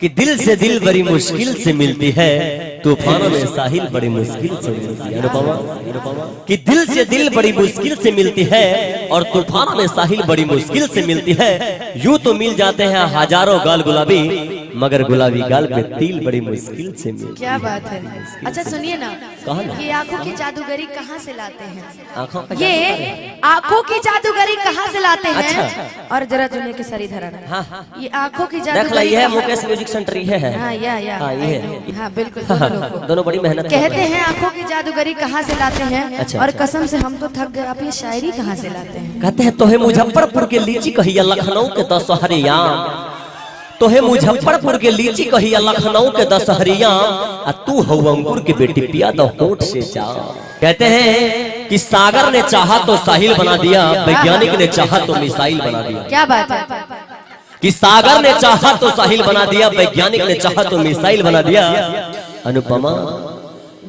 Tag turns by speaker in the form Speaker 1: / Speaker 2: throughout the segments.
Speaker 1: कि दिल से दिल बड़ी मुश्किल से मिलती है, तूफानों में साहिल बड़ी मुश्किल से मिलती है। अनुपमा कि दिल से दिल बड़ी मुश्किल से मिलती है और तूफानों में साहिल बड़ी मुश्किल से मिलती है। यूं तो मिल जाते हैं हजारों गाल गुलाबी, मगर गुलाबी गाल पे तिल बड़ी मुश्किल से मिलती है।
Speaker 2: क्या बात है। अच्छा सुनिए ना, ये आंखों की जादूगरी कहाँ से लाते हैं? ये आंखों की जादूगरी कहाँ से लाते हैं? अच्छा। और जरा दुनिया के सरी धरा। हाँ। ये आंखों की जादूगरी
Speaker 1: है मुकेश म्यूजिक सेंटर ये है।
Speaker 2: हाँ, ये है। हाँ बिल्कुल,
Speaker 1: दोनों बड़ी मेहनत
Speaker 2: कहते हैं। आंखों की जादूगरी कहाँ से लाते हैं? अच्छा, और कसम से हम तो थक गए, आप ये शायरी कहाँ से लाते हैं?
Speaker 1: कहते हैं तो है मुजफ्फरपुर के लीची कहिया लखनऊ के दशहरिया, तो है मुजफ्फरपुर के लीची कहिया लखनऊ के दशहरिया, तू हो अंगूर के बेटी पिया दो होठ से जा। कहते हैं कि सागर ने चाहा तो साहिल बना दिया, वैज्ञानिक ने चाहा तो मिसाइल बना दिया।
Speaker 2: क्या बात है
Speaker 1: कि सागर ने चाहा तो साहिल बना दिया, वैज्ञानिक ने चाहा तो मिसाइल बना दिया। अनुपमा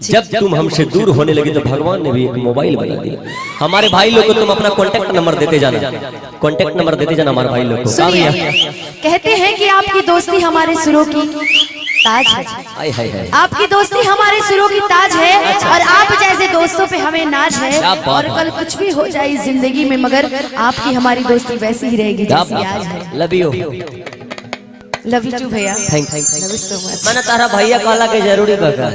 Speaker 1: जब तुम हमसे दूर होने लगी तो भगवान ने भी एक मोबाइल बना दिया। हमारे भाई लोग को तुम अपना कांटेक्ट नंबर देते जाना, कांटेक्ट नंबर देते जाना हमारे भाई लोग को।
Speaker 2: कहते हैं कि आपकी दोस्ती हमारे सुरों की ताज है। आपकी दोस्ती हमारे सुरों की ताज है। और आप जैसे दोस्तों पे हमें नाज है। और कल कुछ भी हो जाए जिंदगी में, मगर आपकी हमारी दोस्ती वैसी ही रहेगी जैसी आज है।
Speaker 1: लव यू
Speaker 2: टू भैया।
Speaker 1: Thank you so much. मैंने तारा भैया कहला के जरूरी बता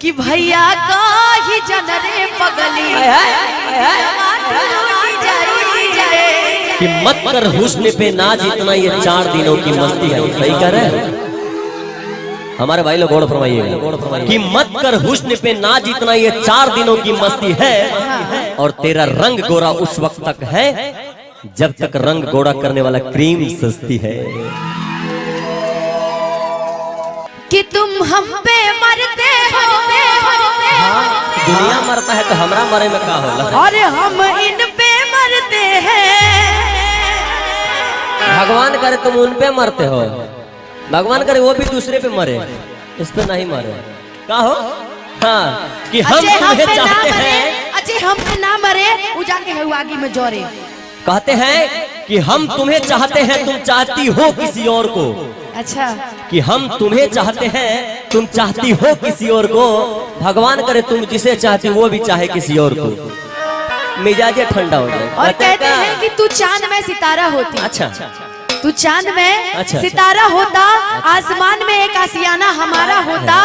Speaker 2: कि भैया का ही जनरे पगली
Speaker 1: कि मत कर हुस्न पे नाज, इतना ये 4 दिनों की मस्ती है। सही कह रहे हैं हमारे भाई लोग, गौर फरमाइएगा कि मत कर हुस्न पे नाज, इतना ये 4 दिनों की मस्ती है। और तेरा रंग गोरा उस वक्त तक है जब तक रंग गोरा करने वाला क्रीम सस्ती है।
Speaker 2: कि तुम हम पे मरते हो।
Speaker 1: दुनिया मरता है तो हमरा मरे में का होला?
Speaker 2: और हम इन पे मरते हैं।
Speaker 1: भगवान करे तुम उन पे मरते हो, भगवान करे वो भी दूसरे पे मरे, इस पे नहीं मरे। का हो? हाँ कि हम तुम्हें चाहते हैं।
Speaker 2: अजय हम पे ना मरे, उजा के है आगे में जोरे।
Speaker 1: कहते हैं कि हम तुम्हें चाहते हैं, तुम चाहती हो किसी और को।
Speaker 2: अच्छा
Speaker 1: कि हम तुम्हें चाहते हैं, तुम चाहती हो किसी और को। भगवान करे तुम जिसे चाहती वो भी चाहे किसी और को, मिजाजे ठंडा हो जाए।
Speaker 2: और कहते हैं कि तू चांद में सितारा होती।
Speaker 1: अच्छा
Speaker 2: तू चांद में सितारा होता, आसमान में एक आशियाना हमारा होता।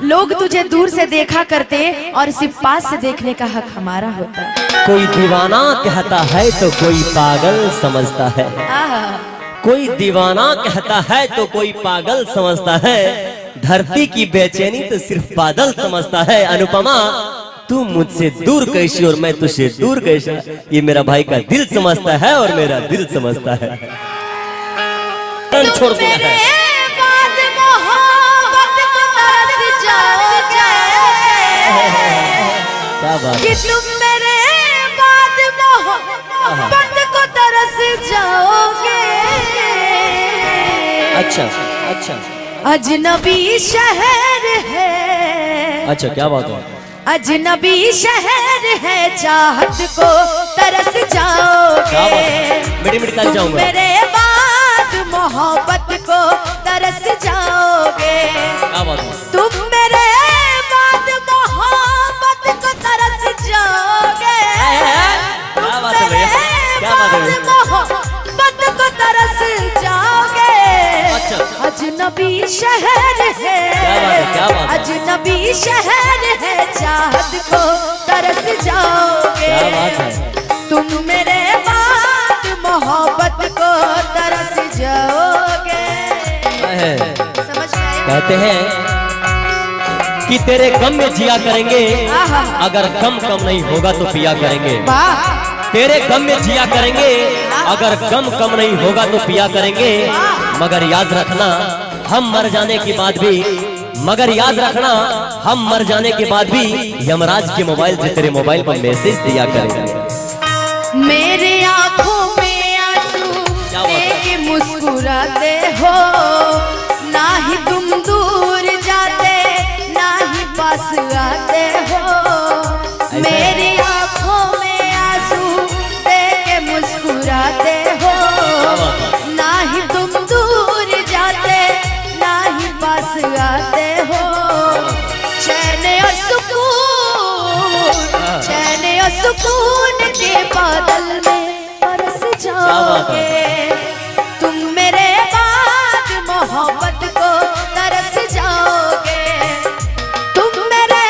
Speaker 2: लोग तुझे दूर से देखा करते और सिर्फ पास से देखने का हक हमारा होता।
Speaker 1: कोई दीवाना कहता है तो कोई पागल समझता है, कोई दीवाना कहता है तो कोई पागल समझता है। धरती की बेचैनी तो सिर्फ बादल समझता है। अनुपमा तू मुझसे दूर कैसी और मैं तुझसे दूर कैसा, ये मेरा भाई का दिल समझता है और मेरा दिल समझता है। छोड़ दिया है। क्या बात
Speaker 2: कि तुम मेरे बाद मोहब्बत को तरस जाओगे।
Speaker 1: अच्छा
Speaker 2: अजनबी शहर है।
Speaker 1: अच्छा क्या बात है?
Speaker 2: अजनबी शहर है, चाहत को तरस जाओगे। मेरे बाद मोहब्बत को तरस जाओगे। तुम मेरे बाद मोहब्बत को तरस जाओगे। मोहब्बत को तरस जाओगे। अजनबी शहर है, अजनबी शहर है, चाहत को तरस जाओगे। तुम मेरे बाद मोहब्बत को तरस जाओगे। समझ गए?
Speaker 1: कहते हैं कि तेरे गम में जिया करेंगे, अगर गम कम नहीं होगा तो पिया करेंगे। तेरे गम में जिया करेंगे, अगर गम कम नहीं होगा तो पिया करेंगे। मगर याद रखना हम मर जाने के बाद भी, मगर याद रखना हम मर जाने के बाद भी यमराज के मोबाइल से तेरे मोबाइल पर मैसेज दिया करेंगे।
Speaker 2: मेरे आंखों में आंसू लेके मुस्कुराते हो, ना ही तुम दूर जाते ना ही पास आते हो। मेरी आंखों में आंसू लेके मुस्कुराते हो, ना ही तुम दूर जाते सुकून के बादल में बरस जाओगे। तुम मेरे बाद मोहब्बत को तरस जाओगे। तुम मेरे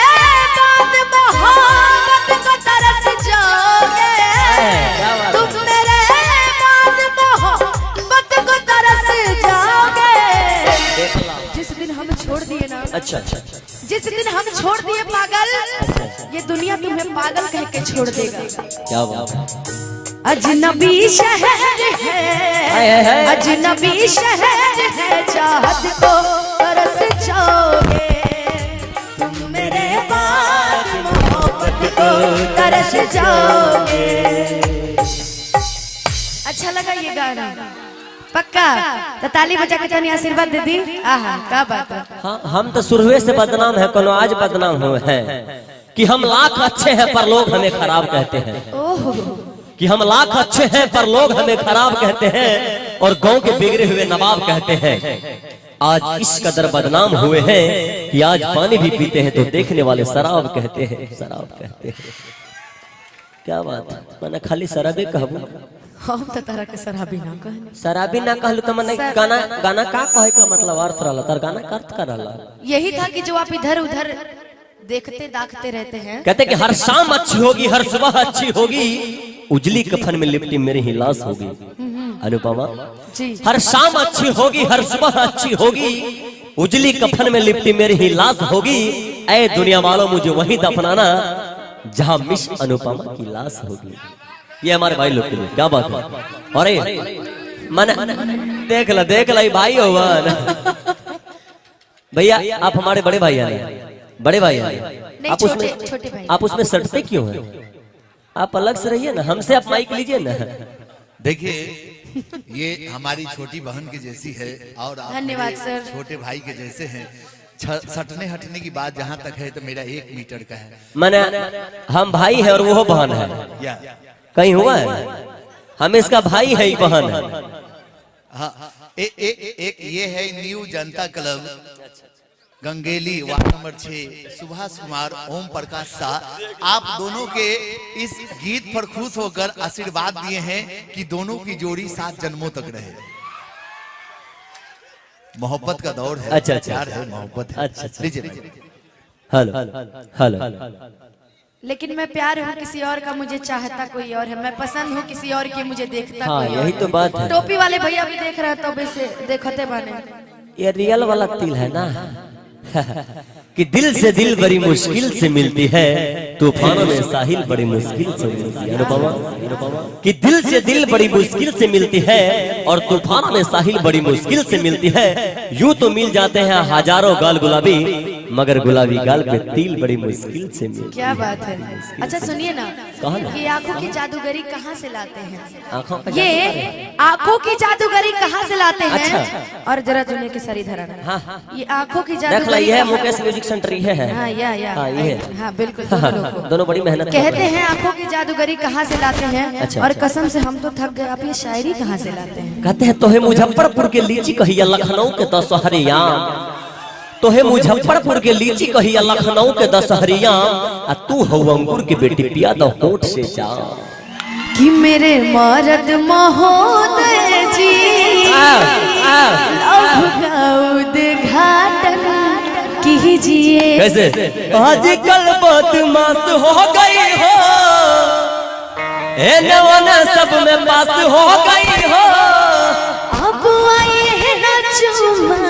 Speaker 2: बाद मोहब्बत को तरस जाओगे। तुम मेरे बाद मोहब्बत को तरस जाओगे। जिस दिन हम छोड़ दिए ना,
Speaker 1: अच्छा
Speaker 2: जिस दिन हम छोड़ दिए पागल, ये दुनिया तुम्हें पागल कह के छोड़ देगा।
Speaker 1: क्या बात है।
Speaker 2: अजनबी शहर है, अजनबी शहर है, चाहत को तरस जाओगे। तुम मेरे बाद मोहब्बत को तरस जाओगे। अच्छा लगा ये गाना? पक्का? तो ताली बजा के तनी आशीर्वाद दे दी। आहा क्या बात है।
Speaker 1: हाँ, हम तो शुरुए से बदनाम है, कोनो आज बदनाम हुए हैं कि हम लाख अच्छे हैं पर लोग हमें खराब कहते हैं।
Speaker 2: ओहो,
Speaker 1: कि हम लाख अच्छे हैं पर लोग हमें खराब कहते हैं और गांव के बिगड़े हुए नवाब कहते हैं। आज इस कदर बदनाम हुए हैं कि आज पानी भी पीते हैं तो देखने वाले शराब कहते हैं, शराब कहते हैं। क्या बात है। मैंने खाली शराबे कहबू,
Speaker 2: हम तो तरह के शराबी ना कहने।
Speaker 1: शराबी ना कहलू तो मैंने गाना गाना का कहे का मतलब अर्थ रहला, तर गाना का अर्थ का रहला
Speaker 2: यही था कि जो आप इधर उधर देखते दाखते रहते हैं।
Speaker 1: कहते कि हर शाम अच्छी होगी, हर सुबह अच्छी होगी, उजली कफन में लिपटी मेरी ही लाश होगी। अनुपमा
Speaker 2: जी,
Speaker 1: हर शाम अच्छी होगी, हर सुबह अच्छी होगी, उजली कफन में लिपटी मेरी ही लाश होगी। ऐ दुनिया वालों मुझे वहीं दफनाना जहां मिस अनुपमा की लाश होगी। ये हमारे भाई लोग के लिए क्या बात है। अरे मन देख ला भाई हो भैया, आप हमारे बड़े भाई हैं, बड़े भाई हैं। आप उसमें
Speaker 2: छोटे भाई,
Speaker 1: आप उसमें सटते क्यों हैं? आप अलग से रहिए ना, हमसे आप माइक लीजिए ना।
Speaker 3: देखिए ये हमारी छोटी बहन के जैसी है और आप
Speaker 2: धन्यवाद सर।
Speaker 3: छोटे भाई के जैसे हैं। सटने हटने की बात जहाँ तक है तो मेरा 1 मीटर का है।
Speaker 1: मैंने हम भाई है और वो बहन है,
Speaker 3: या
Speaker 1: कहीं हुआ है? हम इसका भाई है, बहन है।
Speaker 3: हाँ, एक ये है new Janata club Gangeli ward number 6, Subhash Kumar, Om Prakash Shah. आप दोनों के इस गीत पर खुश होकर आशीर्वाद दिए हैं कि दोनों की जोड़ी 7 जन्मों तक रहे। मोहब्बत का दौर है।
Speaker 1: अच्छा,
Speaker 3: प्यार है, मोहब्बत है।
Speaker 1: अच्छा,
Speaker 3: लीजिए।
Speaker 1: Hello hello.
Speaker 2: लेकिन मैं प्यार हूँ किसी और का, मुझे चाहता कोई और है। मैं पसंद हूँ किसी और की, मुझे देखता
Speaker 1: हाँ,
Speaker 2: कोई
Speaker 1: यही
Speaker 2: और
Speaker 1: तो बात है।
Speaker 2: टोपी वाले भैया भी देख रहे हैं तो वैसे देखते बने।
Speaker 1: ये रियल वाला तिल है ना कि दिल से दिल बड़ी मुश्किल से मिलती है, तूफानों में साहिल बड़ी मुश्किल से मिलती है। अनुपमा कि दिल से दिल बड़ी मुश्किल से मिलती है और तूफानों में साहिल बड़ी मुश्किल से मिलती है। यूं तो मिल जाते हैं हजारों गाल गुलाबी, मगर गुलाबी गाल पे तिल बड़ी मुश्किल से मिलती है।
Speaker 2: क्या बात है। अच्छा सुनिए ना,
Speaker 1: कहाँ ना?
Speaker 2: ये आंखों की जादूगरी कहाँ से लाते हैं?
Speaker 1: आँखों का
Speaker 2: ये आंखों की जादूगरी कहाँ से लाते हैं?
Speaker 1: अच्छा।
Speaker 2: और जरा जुने की सारी धरा।
Speaker 1: हाँ,
Speaker 2: ये आंखों की
Speaker 1: देख ला,
Speaker 2: जादूगरी
Speaker 1: ये है
Speaker 2: कहाँ-
Speaker 1: मुकेश म्यूजिक सेंटर, ये है।
Speaker 2: हाँ,
Speaker 1: हाँ, ये है।
Speaker 2: हाँ बिल्कुल, दोनों लोगों को।
Speaker 1: दोनों बड़ी मेहनत कर
Speaker 2: कहते
Speaker 1: रहे हैं।
Speaker 2: हैं आंखों की जादूगरी कहाँ से लाते हैं।
Speaker 1: अच्छा,
Speaker 2: और
Speaker 1: अच्छा।
Speaker 2: कसम से हम तो थक गए, आप ये शायरी कहाँ से लाते हैं?
Speaker 1: कहते हैं तोहे मुजफ्फरपुर के लीची कहिया, लखनऊ के दशहरिया। तोहे मुजफ्फरपुर के लीची कहिया, लखनऊ के दशहरिया। आ तू हो अंगूर के बेटी, पिया दो होठ से जा।
Speaker 2: कि मेरे मर्द महोदय जी लव का उद्घाटन कीजिए।
Speaker 1: कैसे आजकल बदमाश हो गई हो, नवाना सब में पास हो गई हो।
Speaker 2: अब आए हैं ना चुमा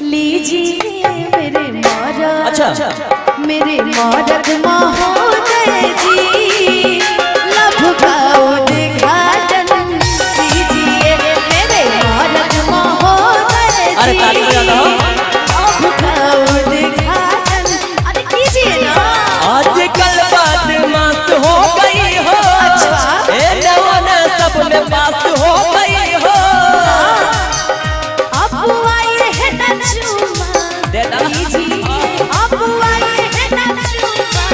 Speaker 2: लीजिए मेरे मर्द।
Speaker 1: अच्छा,
Speaker 2: मेरे मर्द महोदय जी लव का उद्घाटन कीजिए। मेरे मर्द महोदय जी
Speaker 1: अरे ताली बजा दो।
Speaker 2: लव का उद्घाटन अरे कीजिए ना।
Speaker 1: आजकल बदमाश हो गई हो,
Speaker 2: अच्छा।
Speaker 1: नवाना सब में पास हो गई हो।
Speaker 2: अब आए हैं ना चुमा लीजिए। अब आए हैं ना चुमा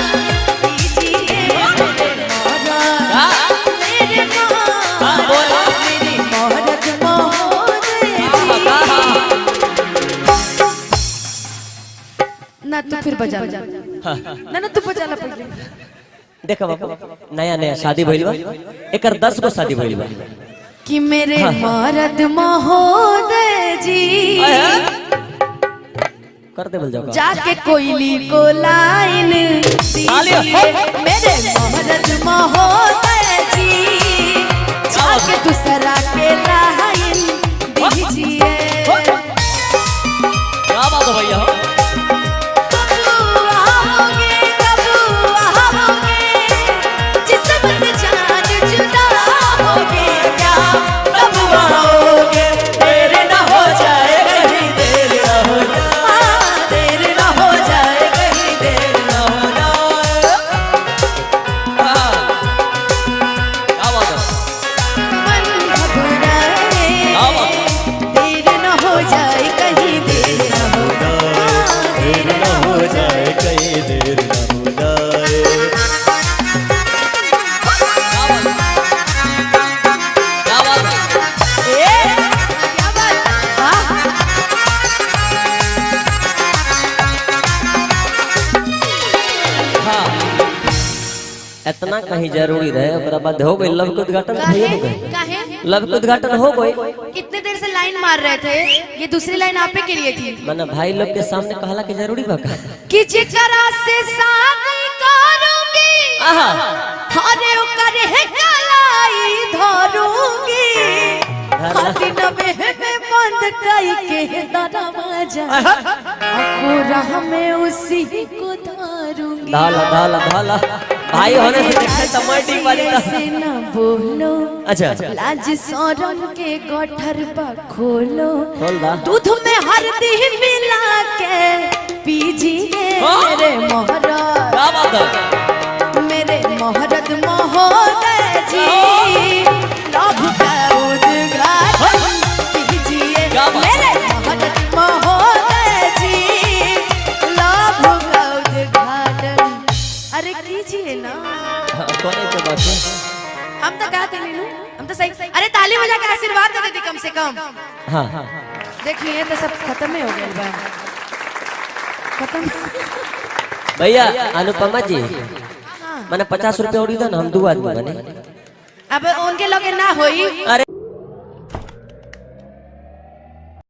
Speaker 2: लीजिए। मेरे मर्द महोदय जी। ना तू फिर बजा ना तू बजा ला पहले।
Speaker 1: देखो बाबू नया नया शादी भइल बा एकर 10 गो शादी भइल बा
Speaker 2: कि मेरे मर्द महोदय जी
Speaker 1: कर दे बोल जाओ
Speaker 2: जाके कोयली को लाइन दीजिए मेरे मर्द महोदय जी जाके दूसरा के लाइन दीजिए।
Speaker 1: क्या बात है भैया इतना कहीं जरूरी रहे ओकरा बाद हो गई लव के उद्घाटन लव के उद्घाटन हो गई।
Speaker 2: कितने देर से लाइन मार रहे थे ये दूसरी लाइन आपे के लिए थी
Speaker 1: मैंने भाई लोग के सामने कहला कि जरूरी बा
Speaker 2: कि जेकरा से शादी करूंगी अरे ओकर है कलाई धरूंगी हाथी नबे में बंद कई के दरवाजा अकोरा में उसी को धरूंगी।
Speaker 1: धाला धाला धाला भाई होने से देखते टमाटी वाली
Speaker 2: ना बोलो
Speaker 1: अच्छा
Speaker 2: लाज शरम के गठर पा खोलो
Speaker 1: खोल दा
Speaker 2: दूध में हल्दी मिला के पीजिए मेरे मोहरत
Speaker 1: क्या बात है
Speaker 2: मेरे मोहरत महोदय जी लव का उद्घाटन कीजिए मेरे मोहरत महोदय जी लव का उद्घाटन अरे कीजिए ना
Speaker 1: कोने के बात है
Speaker 2: हम तो कहते नीनू हम तो सही अरे ताली बजा के आशीर्वाद दे देती कम से कम।
Speaker 1: हाँ
Speaker 2: देखिए तो सब खत्म ही हो गया बा खत्म
Speaker 1: भैया अनुपमा जी मैंने 50 रुपया उड़ी था ना हम 2 आदमी बने
Speaker 2: अब उनके लगे ना होई
Speaker 1: अरे